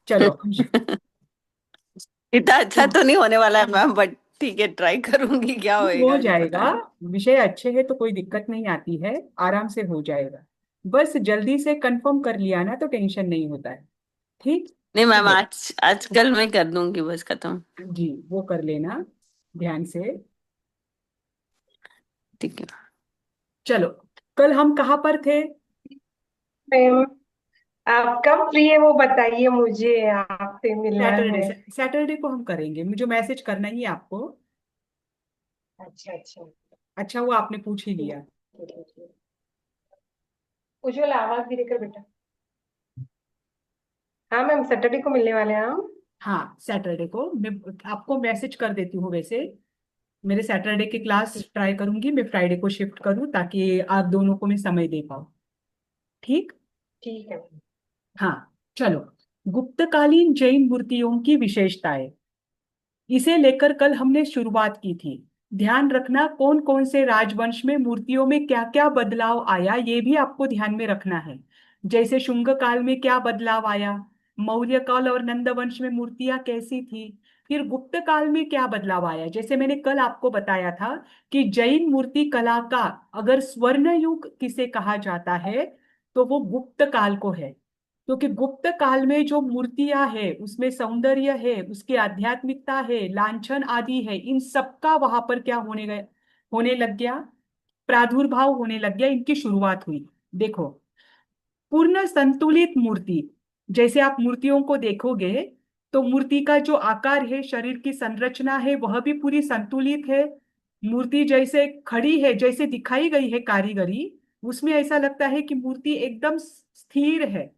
चलो। इतना अच्छा तो नहीं होने वाला है मैम, बट ठीक है, ट्राई करूंगी, क्या हो होएगा अभी पता जाएगा। नहीं। विषय अच्छे हैं तो कोई दिक्कत नहीं आती है, आराम से हो जाएगा। बस जल्दी से कंफर्म कर लिया ना तो टेंशन नहीं होता है। ठीक। नहीं मैम, चलो। आज आजकल मैं कर दूंगी बस खत्म। जी, वो कर लेना ध्यान से। ठीक है। चलो, कल हम कहाँ पर थे? मैम, आप कब फ्री है वो बताइए मुझे, आपसे मिलना सैटरडे। है। सैटरडे को हम करेंगे, मुझे मैसेज करना ही है आपको। अच्छा अच्छा। अच्छा, वो आपने पूछ ही ठीक लिया। है, ठीक है। उज्जवल आवाज धीरे कर बेटा। हाँ मैम, सैटरडे को मिलने वाले हैं हम। हाँ, सैटरडे को मैं आपको मैसेज कर देती हूँ वैसे। मेरे सैटरडे की क्लास ठीक ट्राई करूंगी मैं फ्राइडे को शिफ्ट करूँ, ताकि आप दोनों को मैं समय दे पाऊँ। ठीक। ठीक है मैम। हाँ। चलो, गुप्तकालीन जैन मूर्तियों की विशेषताएं, इसे लेकर कल हमने शुरुआत की थी। ध्यान रखना कौन कौन से राजवंश में मूर्तियों में क्या क्या बदलाव आया, ये भी आपको ध्यान में रखना है। जैसे शुंग काल में क्या बदलाव आया, मौर्य काल और नंद वंश में मूर्तियां कैसी थी, फिर गुप्त काल में क्या बदलाव आया। जैसे मैंने कल आपको बताया था कि जैन मूर्ति कला का अगर स्वर्ण युग किसे कहा जाता है तो वो गुप्त काल को है। क्योंकि गुप्त काल में जो मूर्तियां है उसमें सौंदर्य है, उसकी आध्यात्मिकता है, लांछन आदि है, इन सबका वहां पर क्या होने लग गया, प्रादुर्भाव होने लग गया, इनकी शुरुआत हुई। देखो, पूर्ण संतुलित मूर्ति, जैसे आप मूर्तियों को देखोगे तो मूर्ति का जो आकार है, शरीर की संरचना है, वह भी पूरी संतुलित है। मूर्ति जैसे खड़ी है, जैसे दिखाई गई है कारीगरी, उसमें ऐसा लगता है कि मूर्ति एकदम स्थिर है।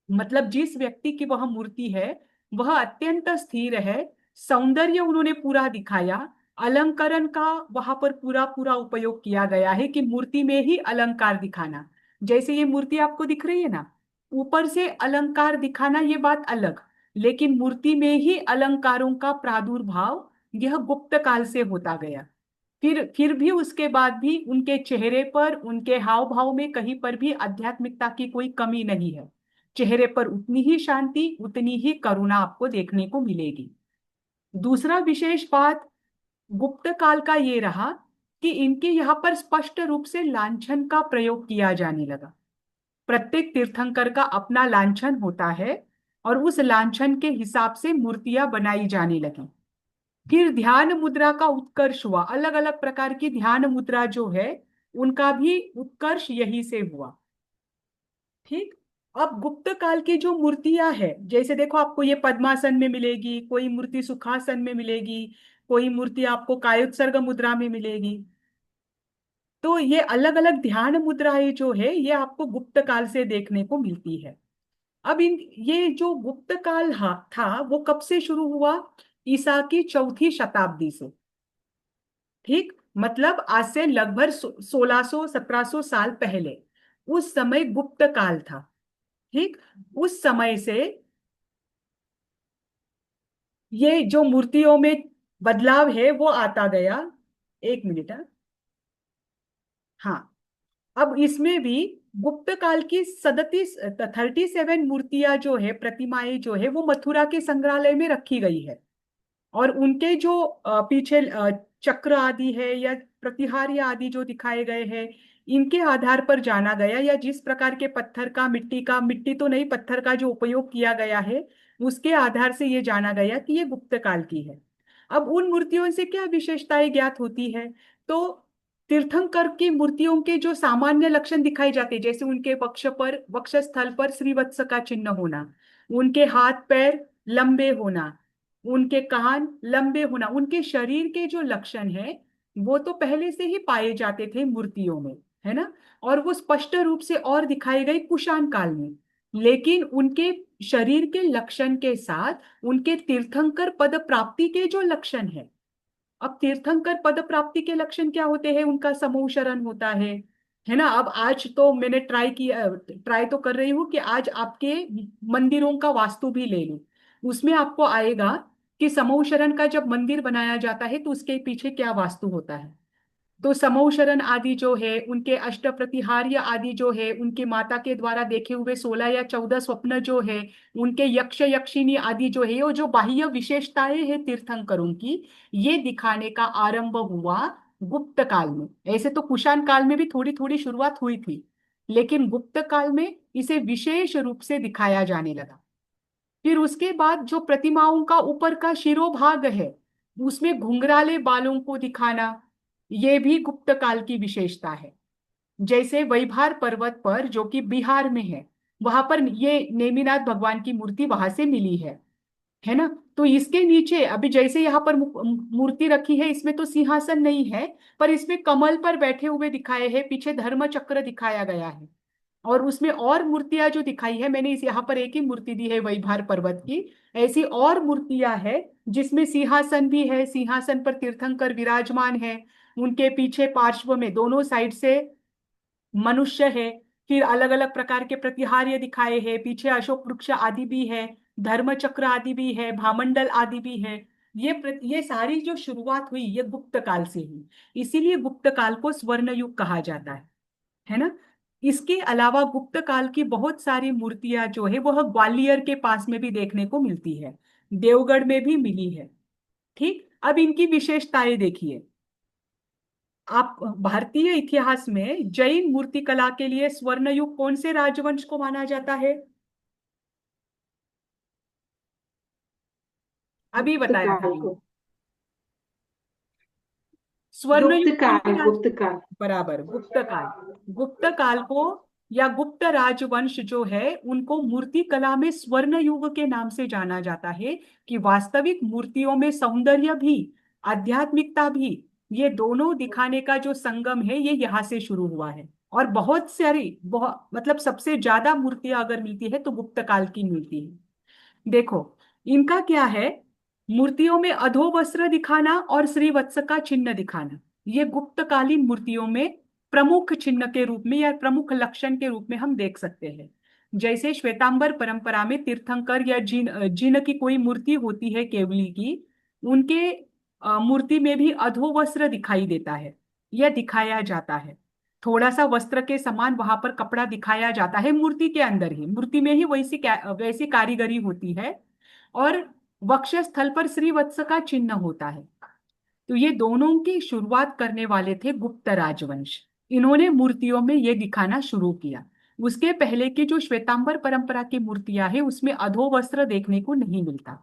मतलब जिस व्यक्ति की वह मूर्ति है वह अत्यंत स्थिर है। सौंदर्य उन्होंने पूरा दिखाया। अलंकरण का वहां पर पूरा पूरा उपयोग किया गया है कि मूर्ति में ही अलंकार दिखाना। जैसे ये मूर्ति आपको दिख रही है ना, ऊपर से अलंकार दिखाना ये बात अलग, लेकिन मूर्ति में ही अलंकारों का प्रादुर्भाव यह गुप्त काल से होता गया। फिर भी उसके बाद भी उनके चेहरे पर, उनके हाव भाव में कहीं पर भी आध्यात्मिकता की कोई कमी नहीं है। चेहरे पर उतनी ही शांति, उतनी ही करुणा आपको देखने को मिलेगी। दूसरा विशेष बात गुप्त काल का ये रहा कि इनके यहाँ पर स्पष्ट रूप से लांछन का प्रयोग किया जाने लगा। प्रत्येक तीर्थंकर का अपना लांछन होता है और उस लांछन के हिसाब से मूर्तियां बनाई जाने लगी। फिर ध्यान मुद्रा का उत्कर्ष हुआ, अलग अलग प्रकार की ध्यान मुद्रा जो है उनका भी उत्कर्ष यही से हुआ। ठीक। अब गुप्त काल की जो मूर्तियां हैं, जैसे देखो आपको ये पद्मासन में मिलेगी, कोई मूर्ति सुखासन में मिलेगी, कोई मूर्ति आपको कायोत्सर्ग मुद्रा में मिलेगी। तो ये अलग अलग ध्यान मुद्राएं जो है ये आपको गुप्त काल से देखने को मिलती है। अब इन ये जो गुप्त काल था वो कब से शुरू हुआ? ईसा की चौथी शताब्दी से। ठीक। मतलब आज से लगभग 1600 1700 साल पहले उस समय गुप्त काल था। ठीक। उस समय से ये जो मूर्तियों में बदलाव है वो आता गया। एक मिनट हाँ। अब इसमें भी गुप्त काल की 37 मूर्तियां जो है, प्रतिमाएं जो है, वो मथुरा के संग्रहालय में रखी गई है। और उनके जो पीछे चक्र आदि है या प्रतिहार्य आदि जो दिखाए गए हैं, इनके आधार पर जाना गया, या जिस प्रकार के पत्थर का, मिट्टी तो नहीं, पत्थर का जो उपयोग किया गया है उसके आधार से ये जाना गया कि ये गुप्त काल की है। अब उन मूर्तियों से क्या विशेषताएं ज्ञात होती है? तो तीर्थंकर की मूर्तियों के जो सामान्य लक्षण दिखाए जाते हैं, जैसे उनके वक्ष स्थल पर श्रीवत्स का चिन्ह होना, उनके हाथ पैर लंबे होना, उनके कान लंबे होना, उनके शरीर के जो लक्षण है वो तो पहले से ही पाए जाते थे मूर्तियों में, है ना। और वो स्पष्ट रूप से और दिखाए गए कुषाण काल में। लेकिन उनके शरीर के लक्षण के साथ उनके तीर्थंकर पद प्राप्ति के जो लक्षण है, अब तीर्थंकर पद प्राप्ति के लक्षण क्या होते हैं? उनका समूह शरण होता है ना। अब आज तो मैंने ट्राई तो कर रही हूँ कि आज आपके मंदिरों का वास्तु भी ले लूं। उसमें आपको आएगा कि समूह शरण का जब मंदिर बनाया जाता है तो उसके पीछे क्या वास्तु होता है। तो समौशरण आदि जो है, उनके अष्टप्रतिहार्य आदि जो है, उनकी माता के द्वारा देखे हुए 16 या 14 स्वप्न जो है, उनके यक्ष यक्षिणी आदि जो है, वो जो बाह्य विशेषताएं हैं तीर्थंकरों की, ये दिखाने का आरंभ हुआ गुप्त काल में। ऐसे तो कुषाण काल में भी थोड़ी थोड़ी शुरुआत हुई थी, लेकिन गुप्त काल में इसे विशेष रूप से दिखाया जाने लगा। फिर उसके बाद जो प्रतिमाओं का ऊपर का शिरोभाग है, उसमें घुंघराले बालों को दिखाना, ये भी गुप्त काल की विशेषता है। जैसे वैभार पर्वत पर, जो कि बिहार में है, वहां पर ये नेमिनाथ भगवान की मूर्ति वहां से मिली है ना। तो इसके नीचे अभी जैसे यहाँ पर मूर्ति रखी है, इसमें तो सिंहासन नहीं है, पर इसमें कमल पर बैठे हुए दिखाए हैं, पीछे धर्म चक्र दिखाया गया है। और उसमें और मूर्तियां जो दिखाई है, मैंने इस यहाँ पर एक ही मूर्ति दी है वैभार पर्वत की, ऐसी और मूर्तियां हैं जिसमें सिंहासन भी है, सिंहासन पर तीर्थंकर विराजमान है, उनके पीछे पार्श्व में दोनों साइड से मनुष्य है। फिर अलग अलग प्रकार के प्रतिहार्य दिखाए हैं, पीछे अशोक वृक्ष आदि भी है, धर्म चक्र आदि भी है, भामंडल आदि भी है। ये सारी जो शुरुआत हुई, ये गुप्त काल से हुई। इसीलिए गुप्त काल को स्वर्ण युग कहा जाता है ना। इसके अलावा गुप्त काल की बहुत सारी मूर्तियां जो है, वह ग्वालियर के पास में भी देखने को मिलती है, देवगढ़ में भी मिली है। ठीक, अब इनकी विशेषताएं देखिए। आप भारतीय इतिहास में जैन मूर्तिकला के लिए स्वर्ण युग कौन से राजवंश को माना जाता है? अभी गुप्त बताया था काल मैंने। को। स्वर्ण गुप्त युग कौन से काल, गुप्त काल। बराबर, गुप्त काल। गुप्त काल को या गुप्त राजवंश जो है, उनको मूर्ति कला में स्वर्ण युग के नाम से जाना जाता है, कि वास्तविक मूर्तियों में सौंदर्य भी, आध्यात्मिकता भी, ये दोनों दिखाने का जो संगम है, ये यहाँ से शुरू हुआ है। और बहुत सारी, बहुत मतलब सबसे ज्यादा मूर्तियां अगर मिलती है तो गुप्त काल की मिलती है। देखो, इनका क्या है, मूर्तियों में अधोवस्त्र दिखाना और श्रीवत्स का चिन्ह दिखाना, ये गुप्तकालीन मूर्तियों में प्रमुख चिन्ह के रूप में या प्रमुख लक्षण के रूप में हम देख सकते हैं। जैसे श्वेतांबर परंपरा में तीर्थंकर या जिन जिन की कोई मूर्ति होती है केवली की, उनके मूर्ति में भी अधोवस्त्र दिखाई देता है या दिखाया जाता है। थोड़ा सा वस्त्र के समान वहां पर कपड़ा दिखाया जाता है, मूर्ति के अंदर ही, मूर्ति में ही वैसी कारीगरी होती है। और वक्षस्थल पर श्रीवत्स का चिन्ह होता है। तो ये दोनों की शुरुआत करने वाले थे गुप्त राजवंश। इन्होंने मूर्तियों में ये दिखाना शुरू किया। उसके पहले की जो श्वेतांबर परंपरा की मूर्तियां हैं, उसमें अधोवस्त्र देखने को नहीं मिलता।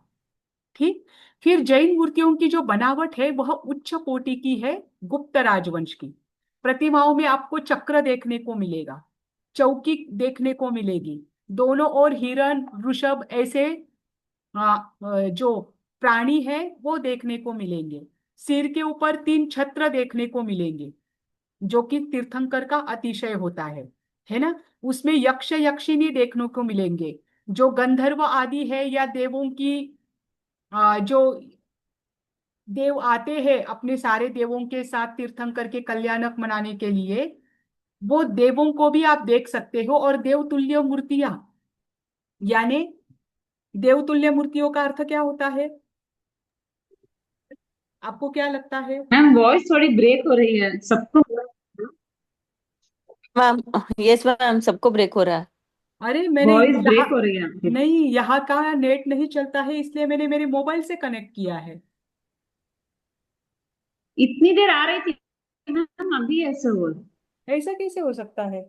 ठीक। फिर जैन मूर्तियों की जो बनावट है, वह उच्च कोटि की है गुप्त राजवंश की। प्रतिमाओं में आपको चक्र देखने को मिलेगा, चौकी देखने को मिलेगी, दोनों ओर हिरण, वृषभ ऐसे जो प्राणी है वो देखने को मिलेंगे। सिर के ऊपर 3 छत्र देखने को मिलेंगे, जो कि तीर्थंकर का अतिशय होता है ना। उसमें यक्ष यक्षिणी देखने को मिलेंगे, जो गंधर्व आदि है या देवों की जो देव आते हैं अपने सारे देवों के साथ तीर्थंकर के कल्याणक मनाने के लिए, वो देवों को भी आप देख सकते हो। और देवतुल्य मूर्तियां, यानी देवतुल्य मूर्तियों का अर्थ क्या होता है, आपको क्या लगता है? मैम वॉइस थोड़ी ब्रेक हो रही है सबको। मैम, यस मैम, सबको ब्रेक हो रहा है। अरे मैंने वॉइस यहाँ, ब्रेक हो रही है आपकी। नहीं, यहाँ का नेट नहीं चलता है, इसलिए मैंने मेरे मोबाइल से कनेक्ट किया है। इतनी देर आ रही थी मैम, अभी ऐसे हुआ। ऐसा कैसे हो सकता है?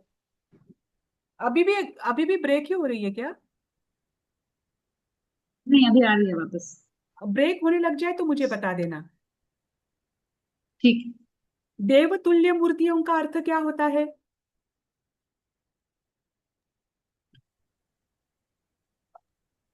अभी भी, अभी भी ब्रेक ही हो रही है क्या? नहीं, अभी आ रही है वापस। ब्रेक होने लग जाए तो मुझे बता देना। ठीक। देवतुल्य मूर्तियों का अर्थ क्या होता है?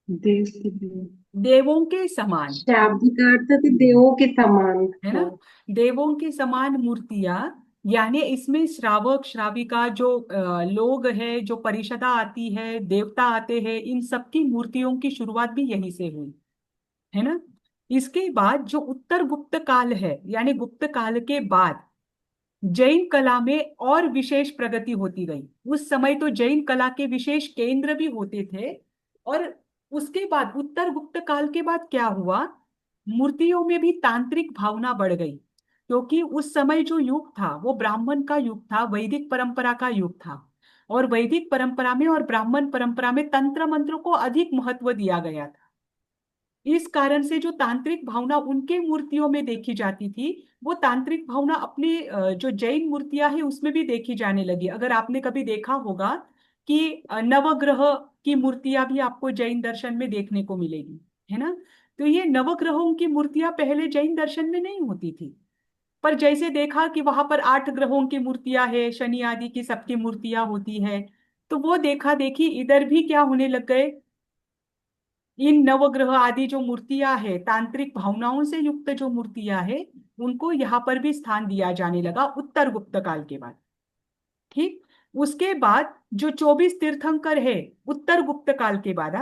देव के देव। देवों के समान, शाब्दिक अर्थ थे देवों के समान। है ना। हाँ। देवों के समान मूर्तियां, यानी इसमें श्रावक श्राविका जो लोग हैं, जो परिषदा आती है, देवता आते हैं, इन सबकी मूर्तियों की शुरुआत भी यहीं से हुई, है ना। इसके बाद जो उत्तर गुप्त काल है, यानी गुप्त काल के बाद जैन कला में और विशेष प्रगति होती गई। उस समय तो जैन कला के विशेष केंद्र भी होते थे। और उसके बाद उत्तर गुप्त काल के बाद क्या हुआ, मूर्तियों में भी तांत्रिक भावना बढ़ गई। क्योंकि उस समय जो युग था वो ब्राह्मण का युग था, वैदिक परंपरा का युग था। और वैदिक परंपरा में और ब्राह्मण परंपरा में तंत्र मंत्र को अधिक महत्व दिया गया था। इस कारण से जो तांत्रिक भावना उनके मूर्तियों में देखी जाती थी, वो तांत्रिक भावना अपने जो जैन मूर्तियां हैं उसमें भी देखी जाने लगी। अगर आपने कभी देखा होगा कि नवग्रह की मूर्तियां भी आपको जैन दर्शन में देखने को मिलेगी, है ना। तो ये नवग्रहों की मूर्तियां पहले जैन दर्शन में नहीं होती थी। पर जैसे देखा कि वहां पर 8 ग्रहों की मूर्तियां है, शनि आदि की सबकी मूर्तियां होती है, तो वो देखा देखी इधर भी क्या होने लग गए, इन नवग्रह आदि जो मूर्तियां है, तांत्रिक भावनाओं से युक्त जो मूर्तियां है, उनको यहाँ पर भी स्थान दिया जाने लगा उत्तर गुप्त काल के बाद। ठीक। उसके बाद जो 24 तीर्थंकर है, उत्तर गुप्त काल के बाद,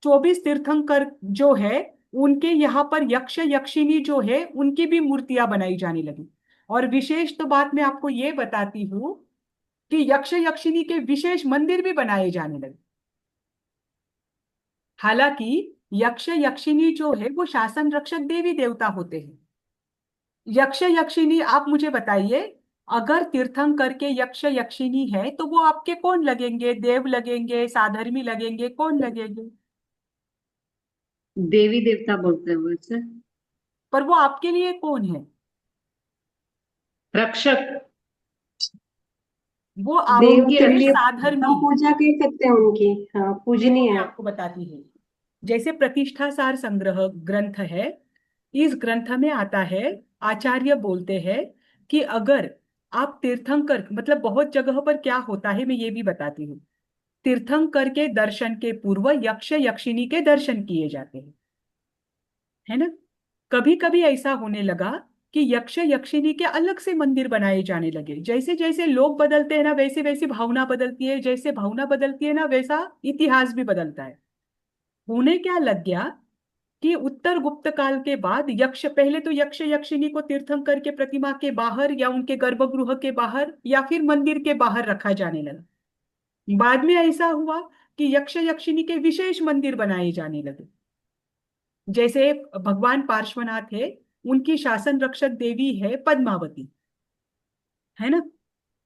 24 तीर्थंकर जो है, उनके यहाँ पर यक्ष यक्षिनी जो है उनकी भी मूर्तियां बनाई जाने लगी। और विशेष तो बात मैं आपको ये बताती हूँ कि यक्ष यक्षिनी के विशेष मंदिर भी बनाए जाने लगे। हालांकि यक्ष यक्षिनी जो है वो शासन रक्षक देवी देवता होते हैं। यक्ष यक्षिनी, आप मुझे बताइए, अगर तीर्थंकर के यक्ष यक्षिनी है तो वो आपके कौन लगेंगे? देव लगेंगे, साधर्मी लगेंगे, कौन लगेंगे? देवी देवता बोलते हैं वैसे। पर वो आपके लिए कौन है? रक्षक। वो देव आपके के लिए लिए साधर्मी। हम पूजा कह सकते हैं उनकी, हाँ देखो पूजनीय मैं है। आपको बताती हूँ। जैसे प्रतिष्ठा सार संग्रह ग्रंथ है, इस ग्रंथ में आता है, आचार्य बोलते हैं कि अगर आप तीर्थंकर, मतलब बहुत जगह पर क्या होता है मैं ये भी बताती हूँ, तीर्थंकर के दर्शन के पूर्व यक्ष यक्षिनी के दर्शन किए जाते हैं, है ना। कभी कभी ऐसा होने लगा कि यक्ष यक्षिनी के अलग से मंदिर बनाए जाने लगे। जैसे जैसे लोग बदलते हैं ना, वैसे वैसे भावना बदलती है, जैसे भावना बदलती है ना वैसा इतिहास भी बदलता है। होने क्या लग गया कि उत्तर गुप्त काल के बाद यक्ष, पहले तो यक्ष यक्षिनी को तीर्थंकर के प्रतिमा के बाहर या उनके गर्भगृह के बाहर या फिर मंदिर के बाहर रखा जाने लगा। बाद में ऐसा हुआ कि यक्ष यक्षिनी के विशेष मंदिर बनाए जाने लगे। जैसे भगवान पार्श्वनाथ है, उनकी शासन रक्षक देवी है पद्मावती, है ना।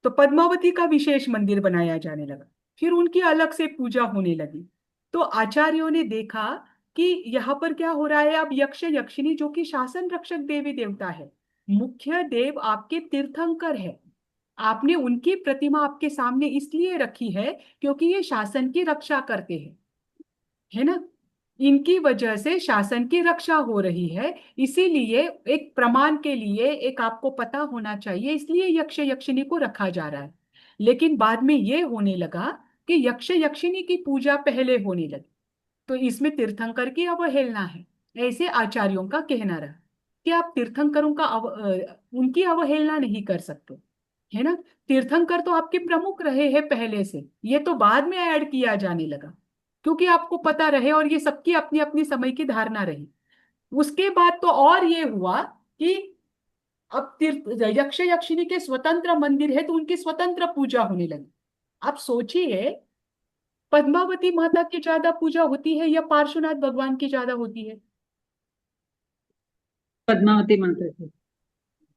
तो पद्मावती का विशेष मंदिर बनाया जाने लगा, फिर उनकी अलग से पूजा होने लगी। तो आचार्यों ने देखा कि यहाँ पर क्या हो रहा है, अब यक्ष यक्षिनी जो कि शासन रक्षक देवी देवता है, मुख्य देव आपके तीर्थंकर है, आपने उनकी प्रतिमा आपके सामने इसलिए रखी है क्योंकि ये शासन की रक्षा करते हैं, है ना। इनकी वजह से शासन की रक्षा हो रही है, इसीलिए एक प्रमाण के लिए एक आपको पता होना चाहिए, इसलिए यक्ष यक्षिनी को रखा जा रहा है। लेकिन बाद में ये होने लगा कि यक्ष यक्षिनी की पूजा पहले होने लगी, तो इसमें तीर्थंकर की अवहेलना है, ऐसे आचार्यों का कहना रहा कि आप तीर्थंकरों का उनकी अवहेलना नहीं कर सकते, है ना। तीर्थंकर तो आपके प्रमुख रहे हैं पहले से, ये तो बाद में ऐड किया जाने लगा क्योंकि आपको पता रहे और ये सबकी अपनी अपनी समय की धारणा रही। उसके बाद तो और ये हुआ कि अब तीर्थ यक्ष यक्षिनी के स्वतंत्र मंदिर है तो उनकी स्वतंत्र पूजा होने लगी। आप सोचिए, पद्मावती माता की ज्यादा पूजा होती है या पार्श्वनाथ भगवान की ज्यादा होती है? पद्मावती माता की।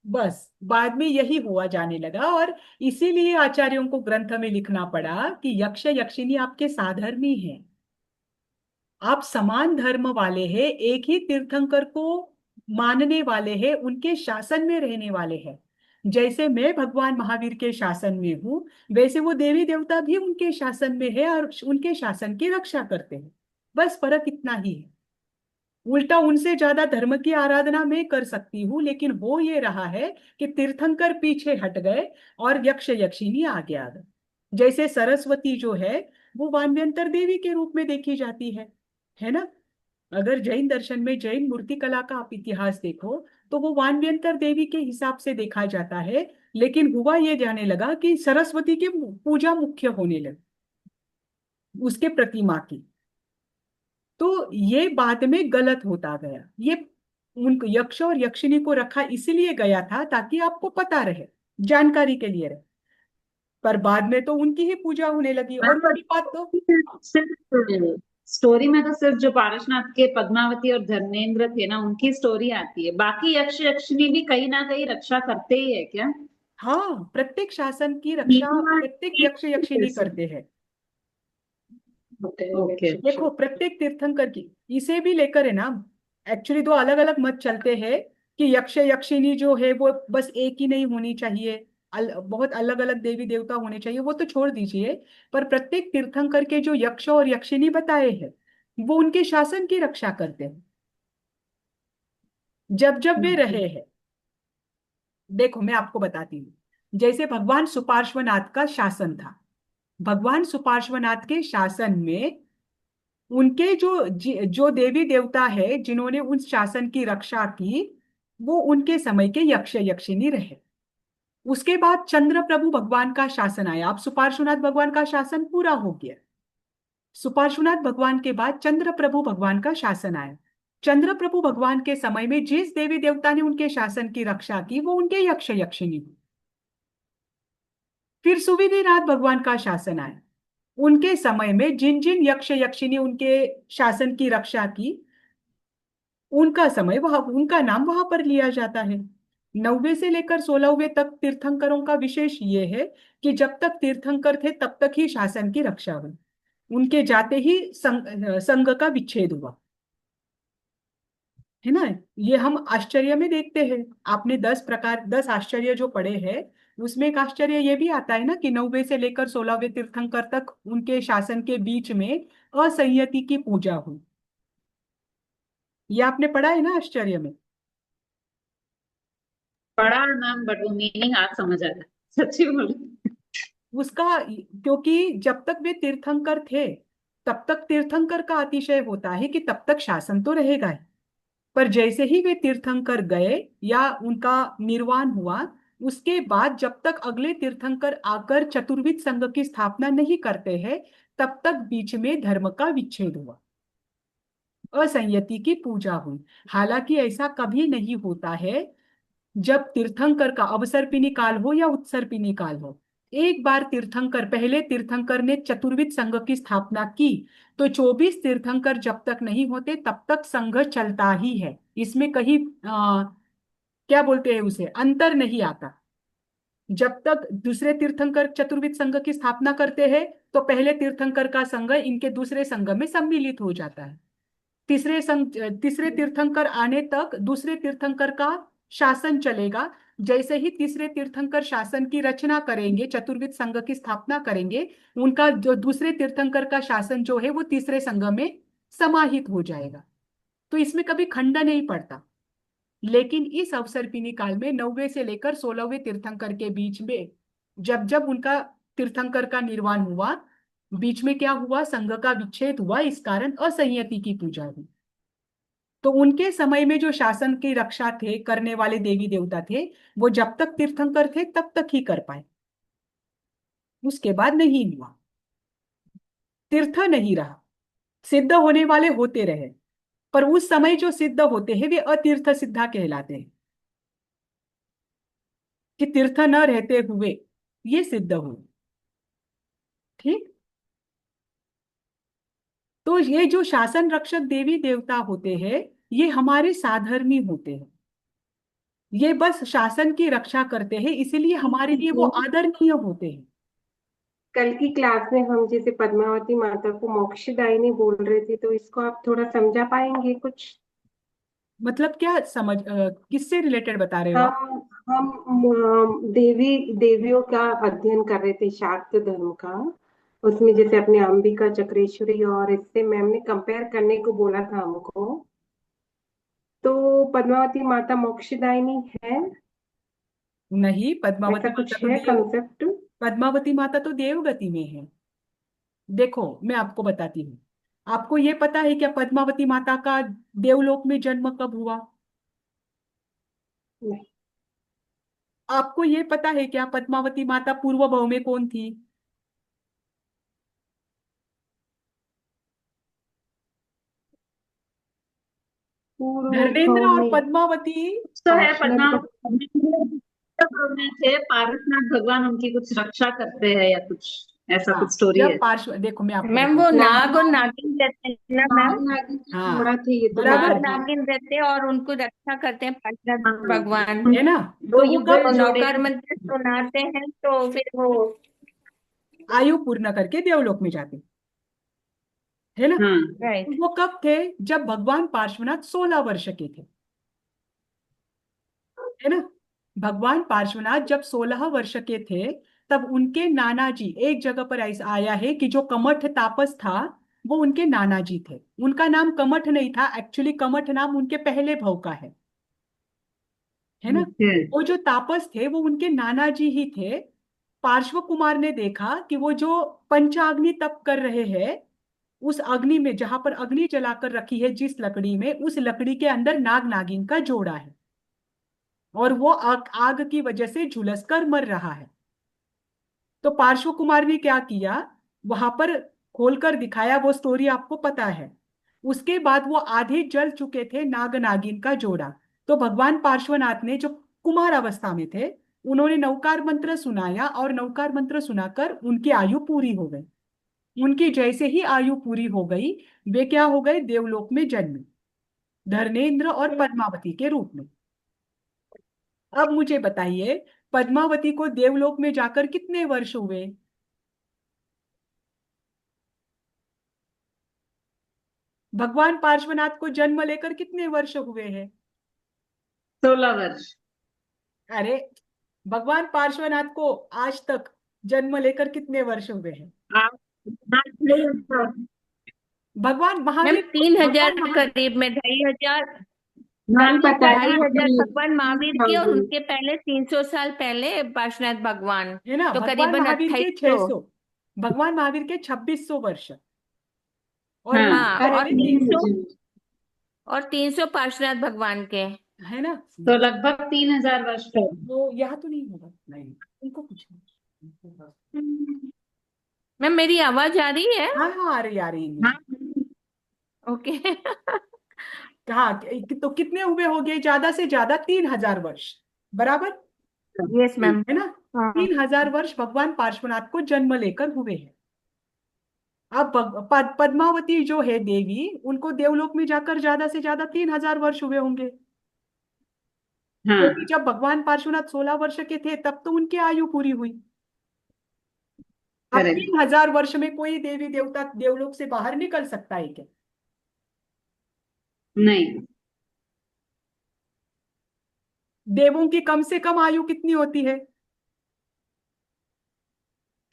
बस बाद में यही हुआ जाने लगा, और इसीलिए आचार्यों को ग्रंथ में लिखना पड़ा कि यक्ष यक्षिनी आपके साधर्मी हैं, आप समान धर्म वाले हैं, एक ही तीर्थंकर को मानने वाले हैं, उनके शासन में रहने वाले हैं। जैसे मैं भगवान महावीर के शासन में हूँ, वैसे वो देवी देवता भी उनके शासन में है और उनके शासन की रक्षा करते हैं। बस फर्क इतना ही है। उल्टा उनसे ज्यादा धर्म की आराधना मैं कर सकती हूँ, लेकिन हो ये रहा है कि तीर्थंकर पीछे हट गए और यक्ष यक्षिनी आगे आ गए। जैसे सरस्वती जो है वो वानव्यंतर देवी के रूप में देखी जाती है ना। अगर जैन दर्शन में जैन मूर्ति कला का आप इतिहास देखो तो वो वानव्यंतर देवी के हिसाब से देखा जाता है। लेकिन हुआ ये जाने लगा कि सरस्वती की पूजा मुख्य होने लगी, उसके प्रतिमा की। तो ये बाद में गलत होता गया। ये उन यक्ष और यक्षिनी को रखा इसलिए गया था ताकि आपको पता रहे, जानकारी के लिए रहे। पर बाद में तो उनकी ही पूजा होने लगी, और मतलब उसकी बात तो सिर्फ स्टोरी में तो सिर्फ जो पारसनाथ के पद्मावती और धर्मेंद्र थे ना, उनकी स्टोरी आती है। बाकी यक्ष यक्षिनी भी कहीं ना कहीं रक्षा करते ही है क्या? हाँ, प्रत्येक शासन की रक्षा मीनू प्रत्येक यक्ष यक्षिणी करते हैं। होते हैं ओके। देखो, प्रत्येक तीर्थंकर की इसे भी लेकर है ना, एक्चुअली दो अलग अलग मत चलते हैं कि यक्ष यक्षिणी जो है वो बस एक ही नहीं होनी चाहिए, बहुत अलग अलग देवी देवता होने चाहिए, वो तो छोड़ दीजिए। पर प्रत्येक तीर्थंकर के जो यक्ष और यक्षिणी बताए हैं, वो उनके शासन की रक्षा करते हैं जब जब वे रहे हैं। देखो, मैं आपको बताती हूँ। जैसे भगवान सुपार्श्वनाथ का शासन था, भगवान सुपार्श्वनाथ के शासन में उनके जो देवी देवता है जिन्होंने उस शासन की रक्षा की, वो उनके समय के यक्ष यक्षिणी रहे। उसके बाद चंद्र प्रभु भगवान का शासन आया। अब सुपार्श्वनाथ भगवान का शासन पूरा हो गया। सुपार्श्वनाथ भगवान के बाद चंद्र प्रभु भगवान का शासन आया। चंद्र प्रभु भगवान के समय में जिस देवी देवता ने उनके शासन की रक्षा की, वो उनके यक्ष यक्षिणी हुए। फिर सुविधिनाथ भगवान का शासन आया। उनके समय में जिन जिन यक्ष यक्षिणी उनके शासन की रक्षा की, उनका समय वह उनका नाम वहां पर लिया जाता है। 9वें से लेकर 16वें तक तीर्थंकरों का विशेष ये है कि जब तक तीर्थंकर थे तब तक ही शासन की रक्षा हुई। उनके जाते ही संघ का विच्छेद हुआ, है ना। ये हम आश्चर्य में देखते हैं। आपने 10 आश्चर्य जो पढ़े हैं, उसमें एक आश्चर्य ये भी आता है ना कि 9वें से लेकर 16वें तीर्थंकर तक उनके शासन के बीच में असंयति की पूजा हुई। ये आपने पढ़ा है ना आश्चर्य में। पढ़ा मैम, बट वो मीनिंग आज समझ आ रहा है, सच्ची बोलो। उसका, क्योंकि जब तक वे तीर्थंकर थे तब तक तीर्थंकर का अतिशय होता है कि तब तक शासन तो रहेगा ही। पर जैसे ही वे तीर्थंकर गए या उनका निर्वाण हुआ, उसके बाद जब तक अगले तीर्थंकर आकर चतुर्विध संघ की स्थापना नहीं करते हैं, तब तक बीच में धर्म का विच्छेद हुआ, असंयति की पूजा हुई। हालांकि ऐसा कभी नहीं होता है जब तीर्थंकर का अवसर्पिणी काल हो या उत्सर्पिणी काल हो। एक बार तीर्थंकर, पहले तीर्थंकर ने चतुर्विध संघ की स्थापना की, तो 24 तीर्थंकर जब तक नहीं होते तब तक संघ चलता ही है। इसमें कहीं क्या बोलते हैं उसे, अंतर नहीं आता। जब तक दूसरे तीर्थंकर चतुर्विध संघ की स्थापना करते हैं, तो पहले तीर्थंकर का संघ इनके दूसरे संघ में सम्मिलित हो जाता है। तीसरे तीर्थंकर आने तक दूसरे तीर्थंकर का शासन चलेगा। जैसे ही तीसरे तीर्थंकर शासन की रचना करेंगे, चतुर्विध संघ की स्थापना करेंगे, उनका जो दूसरे तीर्थंकर का शासन जो है वो तीसरे संघ में समाहित हो जाएगा। तो इसमें कभी खंडन नहीं पड़ता। लेकिन इस अवसर्पिणी काल में 9वें से लेकर 16वें तीर्थंकर के बीच में जब जब उनका तीर्थंकर का निर्वाण हुआ, बीच में क्या हुआ, संघ का विच्छेद हुआ। इस कारण असंयति की पूजा हुई। तो उनके समय में जो शासन की रक्षा थे करने वाले देवी देवता थे, वो जब तक तीर्थंकर थे तब तक ही कर पाए, उसके बाद नहीं हुआ। तीर्थ नहीं रहा, सिद्ध होने वाले होते रहे, पर उस समय जो सिद्ध होते हैं वे अतीर्थ सिद्धा कहलाते हैं, कि तीर्थ न रहते हुए ये सिद्ध हुए। ठीक। तो ये जो शासन रक्षक देवी देवता होते हैं, ये हमारे साधर्मी होते हैं। ये बस शासन की रक्षा करते हैं, इसीलिए हमारे लिए वो आदरणीय होते हैं। कल की क्लास में हम जैसे पद्मावती माता को मोक्षदायिनी बोल रहे थे, तो इसको आप थोड़ा समझा पाएंगे कुछ? मतलब क्या समझ, किससे रिलेटेड बता रहे हो आप। हम देवियों का अध्ययन कर रहे थे, शाक्त धर्म का। उसमें जैसे अपने अंबिका, चक्रेश्वरी, और इससे मैम ने कंपेयर करने को बोला था हमको। तो पद्मावती माता मोक्षदायिनी है, नहीं, ऐसा पद्मावती माता कुछ तो है देव कंसेप्ट? पद्मावती माता तो देवगति में है। देखो, मैं आपको बताती हूँ। आपको ये पता है क्या पद्मावती माता का देवलोक में जन्म कब हुआ। नहीं। आपको ये पता है क्या पद्मावती माता पूर्व भव में कौन थी। पूर्व धर्मेंद्र भाव और में पद्मावती। तो है मतलब पद्मावती में थे, पारसनाथ भगवान उनकी कुछ रक्षा करते हैं या कुछ। ऐसा हाँ, कुछ स्टोरी जब है। पार्श्व देखो मैं आपको मैम बताती वो हूँ। नाग और नाग नागिन रहते हैं ना नाग मैम। नागिन का हाँ, जोड़ा थे, ये तो बराबर नाग पता है था। नागिन रहते हैं और उनको रक्षा करते हैं पार्षद हाँ, भगवान। है ना। वो तो वो युगल कब तो जोड़े नौकार मंत्र सुनाते हैं तो फिर वो आयु पूर्ण करके देवलोक में जाते, है ना। हाँ तो राइट। वो कब थे, जब भगवान पार्श्वनाथ 16 वर्ष के थे, है ना। भगवान पार्श्वनाथ जब 16 वर्ष के थे, तब उनके नाना जी, एक जगह पर ऐसा आया है कि जो कमठ तापस था वो उनके नाना जी थे। उनका नाम कमठ नहीं था, एक्चुअली कमठ नाम उनके पहले भाव का है ना। ओके। वो जो तापस थे वो उनके नाना जी ही थे। पार्श्व कुमार ने देखा कि वो जो पंचाग्नि तप कर रहे हैं, उस अग्नि में, जहां पर अग्नि जलाकर रखी है जिस लकड़ी में, उस लकड़ी के अंदर नाग नागिन का जोड़ा है, और वो आग आग की वजह से झुलसकर मर रहा है। तो पार्श्व कुमार ने क्या किया, वहां पर खोलकर दिखाया, वो स्टोरी आपको पता है। उसके बाद वो आधे जल चुके थे नाग नागिन का जोड़ा। तो भगवान पार्श्वनाथ ने, जो कुमार अवस्था में थे, उन्होंने नवकार मंत्र सुनाया, और नवकार मंत्र सुनाकर उनकी आयु पूरी हो गई। उनकी जैसे ही आयु पूरी हो गई, वे क्या हो गए, देवलोक में जन्मे, धर्मेंद्र और पद्मावती के रूप में। अब मुझे बताइए, पद्मावती को देवलोक में जाकर कितने वर्ष हुए। भगवान पार्श्वनाथ को जन्म लेकर कितने वर्ष हुए हैं। 16 वर्ष। अरे, भगवान पार्श्वनाथ को आज तक जन्म लेकर कितने वर्ष हुए हैं। आप आप नहीं होता। भगवान मैम महावीर, 3000 भगवान महावीर, करीब में 2500। मैम पता है ना 2500 अपने। भगवान महावीर हाँ के और जी। उनके पहले 300 साल पहले पार्श्वनाथ भगवान। है ना। तो भगवान करीबन महावीर के 2800। 600, भगवान महावीर के 2600 वर्ष, और हाँ उनके हाँ और पहले करेक्ट। 300 300, और 300 पार्श्वनाथ भगवान के। है ना। तो लगभग 3000 वर्ष पहले। वो यहाँ तो नहीं होगा, नहीं, उनको कुछ नहीं। मैम मेरी आवाज आ रही है? हाँ हाँ, आ रही है हाँ मुझे। ओके। कहा तो कितने हुए हो गए, ज्यादा से ज्यादा 3000 वर्ष, बराबर, यस मैम। है ना। हाँ 3000 वर्ष भगवान पार्श्वनाथ को जन्म लेकर हुए हैं। अब पद्मावती जो है देवी, उनको देवलोक में जाकर ज्यादा से ज्यादा 3000 वर्ष हुए होंगे, क्योंकि हाँ जब भगवान पार्श्वनाथ 16 वर्ष के थे तब तो उनकी आयु पूरी हुई। अब करेक्ट। 3000 वर्ष में कोई देवी देवता देवलोक से बाहर निकल सकता है क्या। नहीं। देवों की कम से कम आयु कितनी होती है।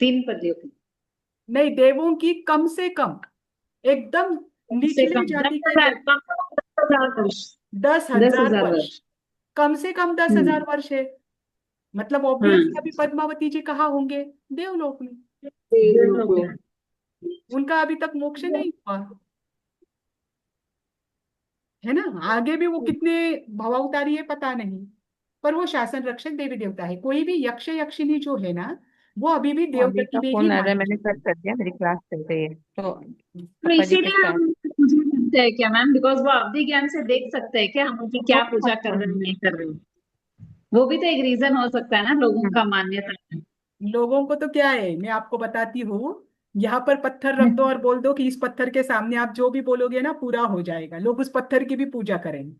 3 पदियों की। नहीं, देवों की कम से कम, एकदम कम से निचले कम जाति दस के हजार लोग, 10,000 वर्ष। दस दस हजार हजार वर्ष वर्ष कम से कम दस हम्म। हजार वर्ष है। मतलब ऑब्वियसली हाँ अभी पद्मावती जी कहाँ होंगे, देवलोक में। देवलोक में। उनका अभी तक मोक्ष नहीं हुआ, है ना। आगे भी वो कितने भवावतारी है पता नहीं, पर वो शासन रक्षक देवी देवता है। कोई भी यक्ष यक्षिणी जो है ना, वो अभी भी अभी देवगति का में ही फोन आ रहा है, मानी मैंने कट जाती कर दिया, मेरी क्लास चल रही है तो है। तो पापा जी के इसीलिए साथ। हम पूजा करते हैं क्या मैम, बिकॉज वो अवधि ज्ञान से देख सकते हैं क्या हम उनकी क्या पूजा कर रहे हैं नहीं कर रहे हैं। वो भी तो एक रीजन हो सकता है ना लोगों का मान्यता है। लोगों को तो क्या है, मैं आपको बताती हूँ। यहाँ पर पत्थर रख दो और बोल दो कि इस पत्थर के सामने आप जो भी बोलोगे ना पूरा हो जाएगा, लोग उस पत्थर की भी पूजा करेंगे।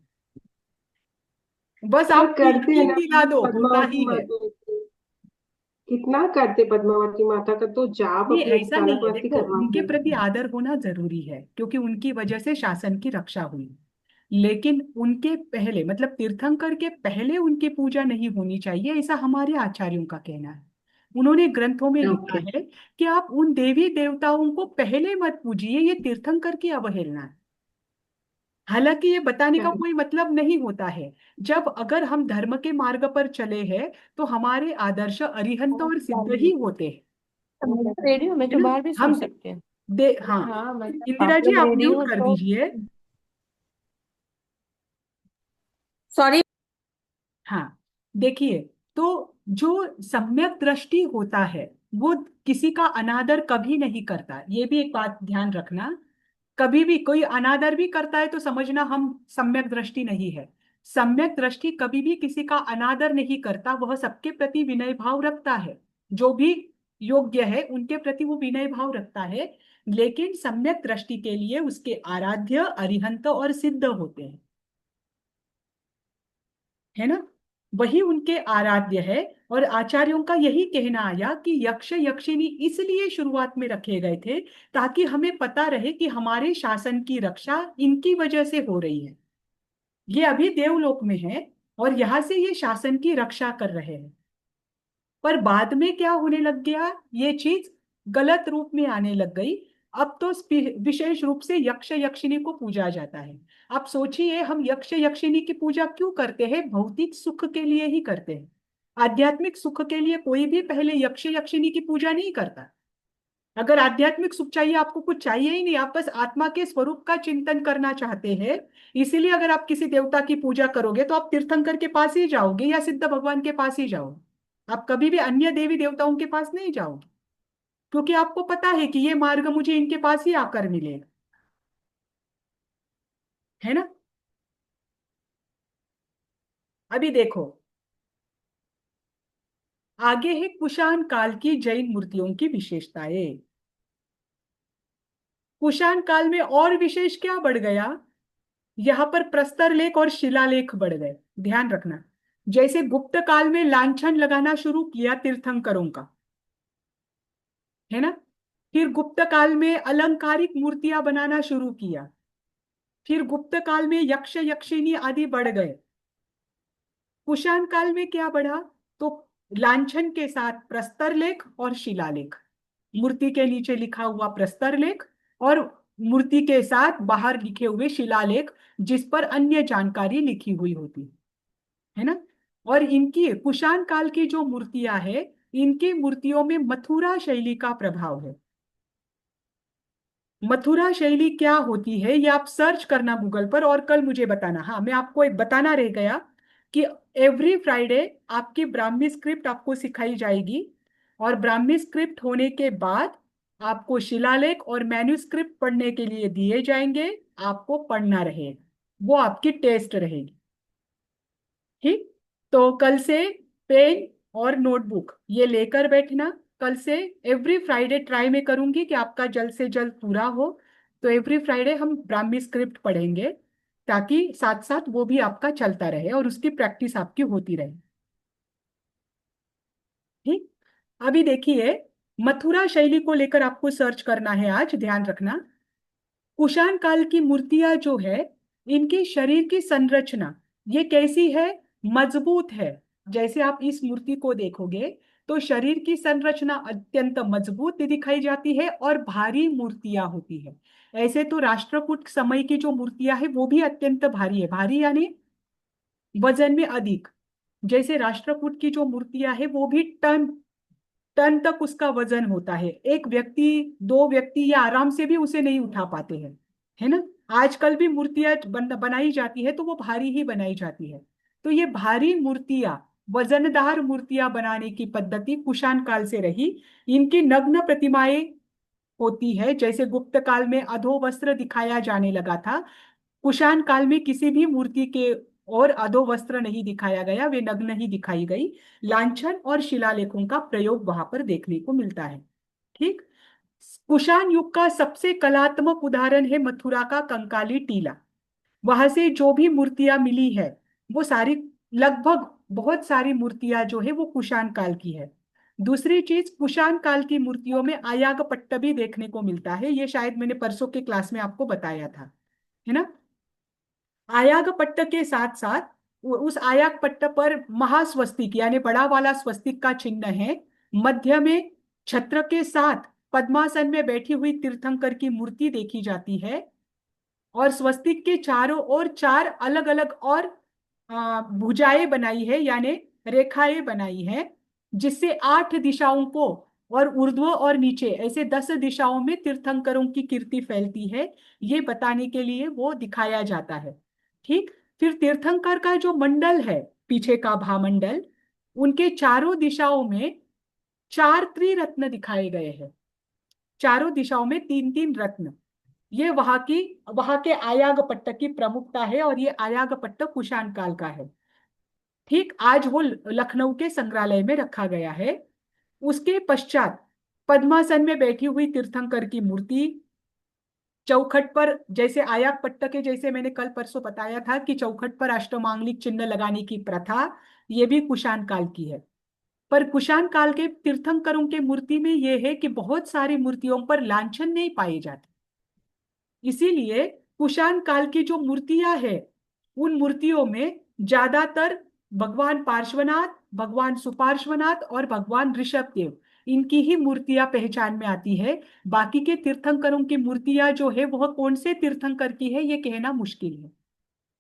बस पर आप करते हैं यकीन ना दिला दो, होता पद्मावती ही है। माता की। कितना करते पद्मावती माता का तो जाप नहीं, अपने ऐसा नहीं है, तालकवासी देखो करवाते उनके प्रति हैं। आदर होना जरूरी है, क्योंकि उनकी वजह से शासन की रक्षा हुई। लेकिन उनके पहले, मतलब तीर्थंकर के पहले उनकी पूजा नहीं होनी चाहिए, ऐसा हमारे आचार्यों का कहना है। उन्होंने ग्रंथों में लिखा ओके। है कि आप उन देवी देवताओं को पहले मत पूजिए, ये तीर्थंकर की अवहेलना है। हालांकि ये बताने का कोई मतलब नहीं होता है। जब अगर हम धर्म के मार्ग पर चले हैं, तो हमारे आदर्श अरिहंत और सिद्ध ही होते हैं, रेडियो में है तो ना। बाहर भी सुन हम सकते हैं। हाँ, हाँ मतलब इंदिरा आप जी लोग आप रेडी म्यूट हो कर तो। दीजिए। सॉरी। हाँ, देखिए, तो जो सम्यक दृष्टि होता है, वो किसी का अनादर कभी नहीं करता, ये भी एक बात ध्यान रखना। कभी भी कोई अनादर भी करता है तो समझना हम सम्यक दृष्टि नहीं है। सम्यक दृष्टि कभी भी किसी का अनादर नहीं करता, वह सबके प्रति विनय भाव रखता है। जो भी योग्य है, उनके प्रति वो विनय भाव रखता है, लेकिन सम्यक दृष्टि के लिए उसके आराध्य अरिहंत और सिद्ध होते हैं, है ना। वही उनके आराध्य है। और आचार्यों का यही कहना आया कि यक्ष यक्षिणी इसलिए शुरुआत में रखे गए थे ताकि हमें पता रहे कि हमारे शासन की रक्षा इनकी वजह से हो रही है। ये अभी देवलोक में है और यहां से ये शासन की रक्षा कर रहे हैं। पर बाद में क्या होने लग गया, ये चीज गलत रूप में आने लग गई। अब तो विशेष रूप से यक्ष यक्षिणी को पूजा जाता है। आप सोचिए, हम यक्ष यक्षिणी की पूजा क्यों करते हैं? भौतिक सुख के लिए ही करते हैं। आध्यात्मिक सुख के लिए कोई भी पहले यक्ष यक्षिणी की पूजा नहीं करता। अगर आध्यात्मिक सुख चाहिए, आपको कुछ चाहिए ही नहीं, आप बस आत्मा के स्वरूप का चिंतन करना चाहते हैं, इसीलिए अगर आप किसी देवता की पूजा करोगे तो आप तीर्थंकर के पास ही जाओगे या सिद्ध भगवान के पास ही जाओगे। आप कभी भी अन्य देवी देवताओं के पास नहीं जाओगे, क्योंकि आपको पता है कि ये मार्ग मुझे इनके पास ही आकर मिलेगा, है ना। अभी देखो, आगे है कुषाण काल की जैन मूर्तियों की विशेषताएं। कुषाण काल में और विशेष क्या बढ़ गया, यहाँ पर प्रस्तर लेख और शिलालेख बढ़ गए। ध्यान रखना, जैसे गुप्त काल में लांछन लगाना शुरू किया तीर्थंकरों का, है ना। फिर गुप्त काल में अलंकारिक मूर्तियां बनाना शुरू किया। फिर गुप्त काल में यक्ष यक्षिणी आदि बढ़ गए। कुषाण काल में क्या बढ़ा, तो लांछन के साथ प्रस्तर लेख और शिलालेख, मूर्ति के नीचे लिखा हुआ प्रस्तर लेख और मूर्ति के साथ बाहर लिखे हुए शिलालेख जिस पर अन्य जानकारी लिखी हुई होती है ना। और इनकी कुषाण काल की जो मूर्तियां है, इनकी मूर्तियों में मथुरा शैली का प्रभाव है। मथुरा शैली क्या होती है ये आप सर्च करना गूगल पर और कल मुझे बताना। हाँ, मैं आपको एक बताना रह गया कि एवरी फ्राइडे आपकी ब्राह्मी स्क्रिप्ट आपको सिखाई जाएगी और ब्राह्मी स्क्रिप्ट होने के बाद आपको शिलालेख और मैन्युस्क्रिप्ट पढ़ने के लिए दिए जाएंगे। आपको पढ़ना रहेगा, वो आपकी टेस्ट रहेगी। ठीक, तो कल से पेन और नोटबुक ये लेकर बैठना। कल से एवरी फ्राइडे ट्राई में करूंगी कि आपका जल्द से जल्द पूरा हो। तो एवरी फ्राइडे हम ब्राह्मी स्क्रिप्ट पढ़ेंगे ताकि साथ साथ वो भी आपका चलता रहे और उसकी प्रैक्टिस आपकी होती रहे। ठीक, अभी देखिए, मथुरा शैली को लेकर आपको सर्च करना है आज, ध्यान रखना। कुषाण काल की मूर्तियां जो है, इनकी शरीर की संरचना ये कैसी है, मजबूत है। जैसे आप इस मूर्ति को देखोगे तो शरीर की संरचना अत्यंत मजबूत दिखाई जाती है और भारी मूर्तियां होती है। ऐसे तो राष्ट्रकूट समय की जो मूर्तियां है वो भी अत्यंत भारी है, भारी यानी वजन में अधिक। जैसे राष्ट्रकूट की जो मूर्तियां है वो भी टन टन तक उसका वजन होता है। एक व्यक्ति, दो व्यक्ति या आराम से भी उसे नहीं उठा पाते हैं, है ना। आजकल भी मूर्तियां बनाई जाती है तो वो भारी ही बनाई जाती है। तो ये भारी मूर्तियां, वजनदार मूर्तियां बनाने की पद्धति कुषाण काल से रही। इनकी नग्न प्रतिमाएं होती है, जैसे गुप्त काल में अधो वस्त्र दिखाया जाने लगा था, कुषाण काल में किसी भी मूर्ति के और अधो वस्त्र नहीं दिखाया गया, वे नग्न ही दिखाई गई। लांछन और शिलालेखों का प्रयोग वहां पर देखने को मिलता है। ठीक, कुषाण युग का सबसे कलात्मक उदाहरण है मथुरा का कंकाली टीला। वहां से जो भी मूर्तियां मिली है वो सारी, लगभग बहुत सारी मूर्तियां जो है वो कुषाण काल की है। दूसरी चीज, कुषाण काल की मूर्तियों में आयाग पट्ट भी देखने को मिलता है। ये शायद मैंने परसों के क्लास में आपको बताया था, है ना। आयाग पट्ट के साथ साथ उस आयाग पट्ट पर महास्वस्तिक यानी बड़ा वाला स्वस्तिक का चिन्ह है। मध्य में छत्र के साथ पद्मासन में बैठी हुई तीर्थंकर की मूर्ति देखी जाती है और स्वस्तिक के चारों ओर चार अलग अलग और भुजाएं बनाई है यानी रेखाएं बनाई है, जिससे 8 दिशाओं को और ऊर्ध्व और नीचे ऐसे 10 दिशाओं में तीर्थंकरों की कीर्ति फैलती है, ये बताने के लिए वो दिखाया जाता है। ठीक, फिर तीर्थंकर का जो मंडल है, पीछे का भामंडल, उनके चारों दिशाओं में 4 त्रिरत्न दिखाए गए हैं। चारों दिशाओं में 3-3 रत्न। ये वहां के आयाग पट्ट की प्रमुखता है और ये आयाग पट्ट कुषाण काल का है। ठीक, आज वो लखनऊ के संग्रहालय में रखा गया है। उसके पश्चात पद्मासन में बैठी हुई तीर्थंकर की मूर्ति, चौखट पर जैसे आयाक पट्ट के जैसे मैंने कल परसों बताया था कि चौखट पर अष्टमांगलिक चिन्ह लगाने की प्रथा, ये भी कुषाण काल की है। पर कुषाण काल के तीर्थंकरों के मूर्ति में यह है कि बहुत सारी मूर्तियों पर लांछन नहीं पाए जाते। इसीलिए कुषाण काल की जो मूर्तियां हैं उन मूर्तियों में ज्यादातर भगवान पार्श्वनाथ, भगवान सुपार्श्वनाथ और भगवान ऋषभदेव, इनकी ही मूर्तियां पहचान में आती है। बाकी के तीर्थंकरों की मूर्तियां जो है वह कौन से तीर्थंकर की है ये कहना मुश्किल है।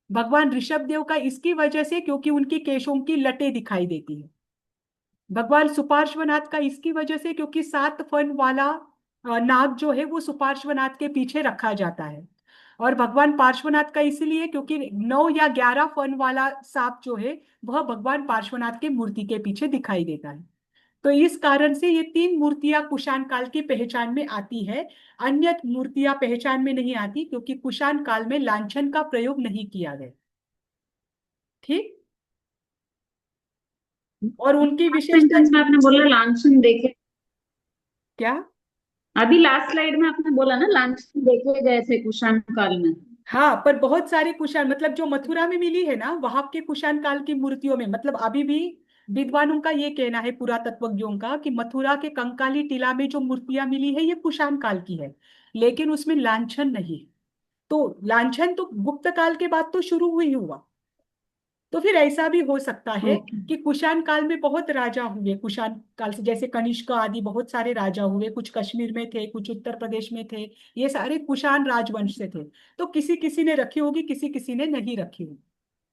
भगवान ऋषभदेव का इसकी वजह से क्योंकि उनकी केशों की लटें दिखाई देती है। भगवान सुपार्श्वनाथ का इसकी वजह से क्योंकि 7 फन वाला नाग जो है वो सुपार्श्वनाथ के पीछे रखा जाता है। और भगवान पार्श्वनाथ का इसलिए क्योंकि 9 या 11 फन वाला सांप जो है वह भगवान पार्श्वनाथ के मूर्ति के पीछे दिखाई देता है। तो इस कारण से ये 3 मूर्तियां कुषाण काल की पहचान में आती है। अन्य मूर्तियां पहचान में नहीं आती क्योंकि कुषाण काल में लांछन का प्रयोग नहीं किया गया। ठीक। और उनकी विशेषता सेंटेंस में आपने बोला लांछन देखे, क्या? अभी लास्ट स्लाइड में आपने बोला ना लांछन देखे गए थे कुषाण काल में। हाँ, पर बहुत सारे कुषाण मतलब जो मथुरा में मिली है ना वहां के कुषाण काल की मूर्तियों में मतलब अभी भी विद्वानों का ये कहना है, पुरातत्वज्ञों का, कि मथुरा के कंकाली टीला में जो मूर्तियां मिली है ये कुषाण काल की है, लेकिन उसमें लांछन नहीं। तो लांछन तो गुप्त काल के बाद तो शुरू हुई हुआ। तो फिर ऐसा भी हो सकता है ओके। कि कुषाण काल में बहुत राजा हुए, कुषाण काल से जैसे कनिष्क आदि बहुत सारे राजा हुए, कुछ कश्मीर में थे, कुछ उत्तर प्रदेश में थे, ये सारे कुषाण राजवंश से थे। तो किसी किसी ने रखी होगी, किसी किसी ने नहीं रखी होगी।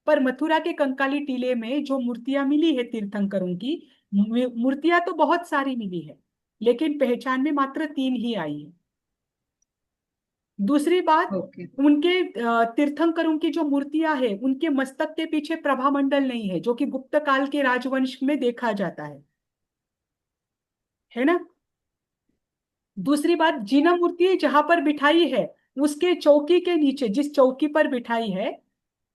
पर मथुरा के कंकाली टीले में जो मूर्तियां मिली है तीर्थंकरों की, मूर्तियां तो बहुत सारी मिली है, लेकिन पहचान में मात्र 3 ही आई है। दूसरी बात, ओके। उनके तीर्थंकरों की जो मूर्तियां हैं उनके मस्तक के पीछे प्रभामंडल नहीं है, जो कि गुप्त काल के राजवंश में देखा जाता है ना। दूसरी बात, जिना मूर्ति जहां पर बिठाई है उसके चौकी के नीचे, जिस चौकी पर बिठाई है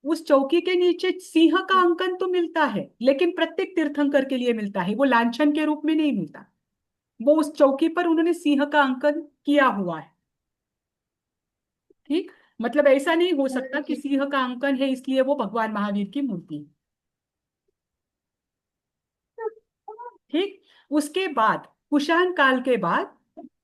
उस चौकी के नीचे सिंह का अंकन तो मिलता है, लेकिन प्रत्येक तीर्थंकर के लिए मिलता है, वो लांछन के रूप में नहीं मिलता। वो उस चौकी पर उन्होंने सिंह का अंकन किया हुआ है। ठीक। मतलब ऐसा नहीं हो सकता कि सिंह का अंकन है इसलिए वो भगवान महावीर की मूर्ति है। ठीक। उसके बाद कुषाण काल के बाद,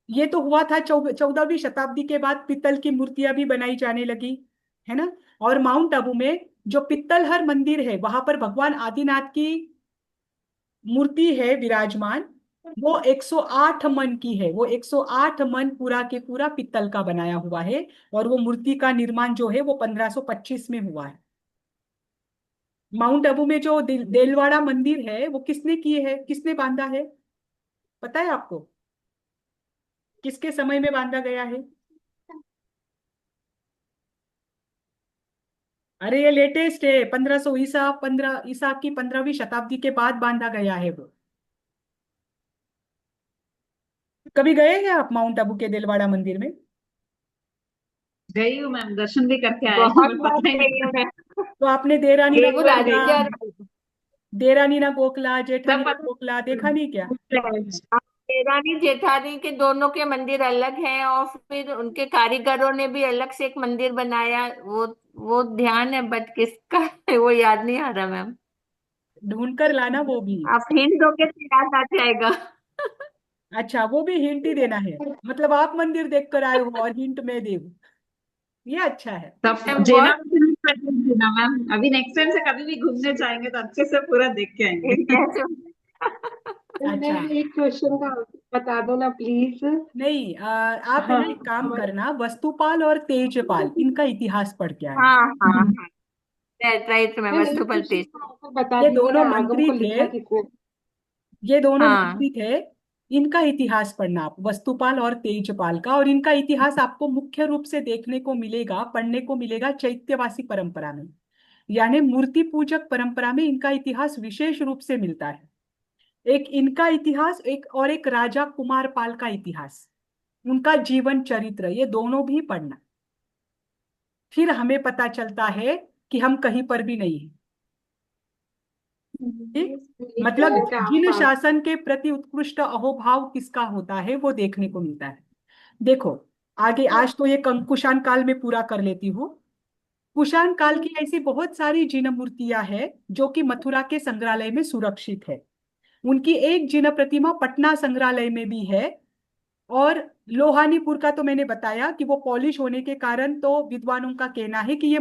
ये तो हुआ था 14वीं शताब्दी के बाद पित्तल की मूर्तियां भी बनाई जाने लगी, है ना। और माउंट आबू में जो पित्तलहर मंदिर है वहां पर भगवान आदिनाथ की मूर्ति है विराजमान, वो 108 मन की है। वो 108 मन पूरा के पूरा पित्तल का बनाया हुआ है। और वो मूर्ति का निर्माण जो है वो 1525 में हुआ है। माउंट आबू में जो देलवाड़ा मंदिर है वो किसने किए है, किसने बांधा है, पता है आपको? किसके समय में बांधा गया है? अरे ये लेटेस्ट है, 1500 ईसा, 15 ईसा की 15वीं शताब्दी के बाद बांधा गया है वो। कभी गए हैं आप माउंट आबू के देलवाड़ा मंदिर में? गई हूँ मैम, दर्शन भी करके आए हैं, बहुत हमें बार पता ही गई नहीं हूँ था। मैं। तो आपने देरानी ना एक वो बार गोखला, गई राधिका हूँ। देरानी ना गोखला, जेठानी सब ना पता गोखला देखा नहीं क्या? देरानी जेठानी के दोनों के मंदिर अलग हैं और फिर उनके कारीगरों ने भी अलग से एक मंदिर बनाया। वो ध्यान है बट किसका है वो याद नहीं आ रहा मैम। ढूंढ कर लाना वो भी। आप हिंट दोगे तो याद आ जाएगा। अच्छा, वो भी हिंट ही देना है, मतलब आप मंदिर देख कर आए हो और हिंट में दे, ये अच्छा है। तब मैम जेना बहुत थी ना मैम, अभी नेक्स्ट टाइम से कभी भी घूमने जाएंगे तो अच्छे से पूरा देख के हिंट आएंगे। है जो अच्छा। मैम एक क्वेश्चन का आंसर बता दो ना प्लीज। नहीं, आप है हाँ ना एक काम हमारे करना, वस्तुपाल और तेजपाल इनका इतिहास पढ़ के आना। हाँ हाँ हाँ, राइट राइट मैं मैम एक वस्तुपल क्वेश्चन तेज। का आंसर बता ये दीजिए दोनों ना, आगम मंत्री को थे, लिखा किसने? ये दोनों हाँ मंत्री थे, इनका इतिहास पढ़ना आप, वस्तुपाल और तेजपाल का। और इनका इतिहास आपको मुख्य रूप से देखने को मिलेगा, पढ़ने को मिलेगा चैत्यवासी परंपरा में, यानी मूर्ति पूजक परंपरा में इनका इतिहास विशेष रूप से मिलता है। एक इनका इतिहास, एक और एक राजा कुमारपाल का इतिहास, उनका जीवन चरित्र, ये दोनों भी पढ़ना। फिर हमें पता चलता है कि हम कहीं पर भी नहीं हैं। ठीक, मतलब का जिन आसपास। शासन के प्रति उत्कृष्ट अहोभाव किसका होता है वो देखने को मिलता है। देखो आगे, आज तो ये कुषाण काल में पूरा कर लेती हूँ। कुषाण काल की ऐसी बहुत सारी जिन मूर्तियां हैं जो कि मथुरा के संग्रहालय में सुरक्षित है। उनकी एक जिन प्रतिमा पटना संग्रहालय में भी है। और लोहानीपुर का तो मैंने बताया कि वो पॉलिश होने के कारण तो विद्वानों का कहना है कि ये